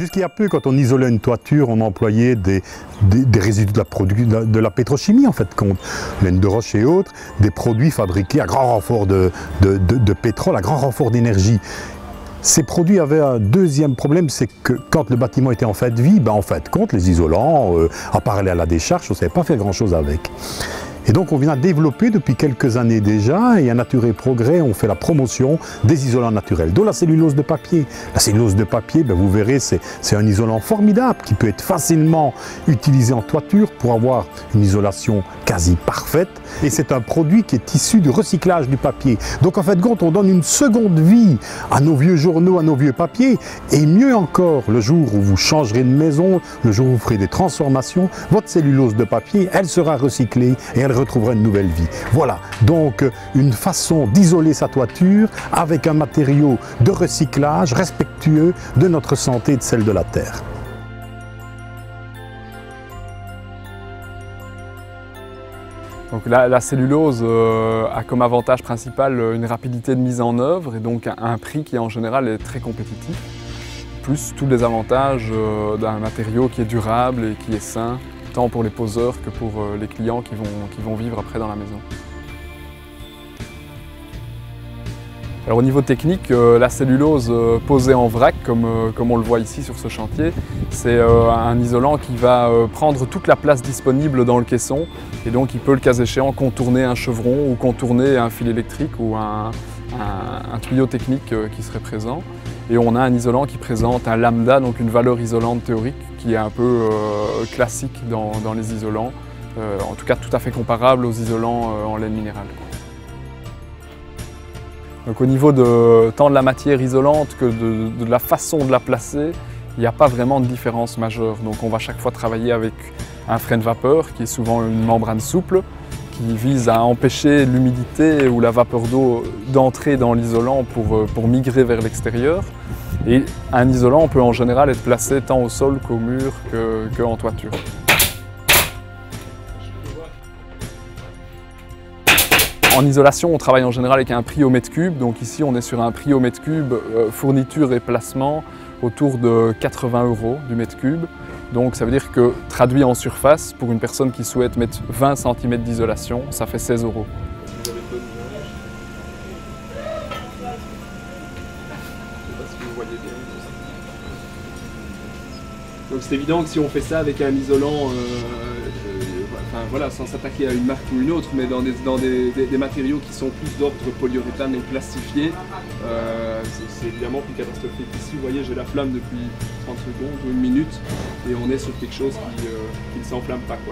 Jusqu'il y a peu, quand on isolait une toiture, on employait des résidus de la pétrochimie, en fait, compte laine de roche et autres, des produits fabriqués à grand renfort de pétrole, à grand renfort d'énergie. Ces produits avaient un deuxième problème, c'est que quand le bâtiment était en fin de vie, en fait, compte les isolants, à part aller à la décharge, on ne savait pas faire grand-chose avec. Et donc on vient développer depuis quelques années déjà, et à Nature et Progrès, on fait la promotion des isolants naturels, dont la cellulose de papier. La cellulose de papier, vous verrez, c'est un isolant formidable qui peut être facilement utilisé en toiture pour avoir une isolation quasi parfaite. Et c'est un produit qui est issu du recyclage du papier. Donc en fait, on donne une seconde vie à nos vieux journaux, à nos vieux papiers. Et mieux encore, le jour où vous changerez de maison, le jour où vous ferez des transformations, votre cellulose de papier, elle sera recyclée et elle retrouvera une nouvelle vie. Voilà, donc une façon d'isoler sa toiture avec un matériau de recyclage respectueux de notre santé et de celle de la terre. Donc la cellulose a comme avantage principal une rapidité de mise en œuvre et donc un prix qui en général est très compétitif, plus tous les avantages d'un matériau qui est durable et qui est sain, tant pour les poseurs que pour les clients qui vont vivre après dans la maison. Alors au niveau technique, la cellulose posée en vrac, comme on le voit ici sur ce chantier, c'est un isolant qui va prendre toute la place disponible dans le caisson et donc il peut le cas échéant contourner un chevron ou contourner un fil électrique ou un tuyau technique qui serait présent. Et on a un isolant qui présente un lambda, donc une valeur isolante théorique qui est un peu classique dans les isolants, en tout cas tout à fait comparable aux isolants en laine minérale. Donc au niveau tant de la matière isolante que de la façon de la placer, il n'y a pas vraiment de différence majeure. Donc on va chaque fois travailler avec un frein de vapeur qui est souvent une membrane souple qui vise à empêcher l'humidité ou la vapeur d'eau d'entrer dans l'isolant pour migrer vers l'extérieur. Et un isolant peut en général être placé tant au sol qu'au mur qu'en toiture. En isolation, on travaille en général avec un prix au mètre cube. Donc ici, on est sur un prix au mètre cube, fourniture et placement, autour de 80 € du mètre cube. Donc ça veut dire que, traduit en surface, pour une personne qui souhaite mettre 20 cm d'isolation, ça fait 16 €. Donc c'est évident que si on fait ça avec un isolant, sans s'attaquer à une marque ou une autre, mais dans des matériaux qui sont plus d'ordre polyuréthane et plastifiés, c'est évidemment plus catastrophique. Ici, vous voyez, j'ai la flamme depuis 30 secondes ou une minute, et on est sur quelque chose qui ne s'enflamme pas, quoi.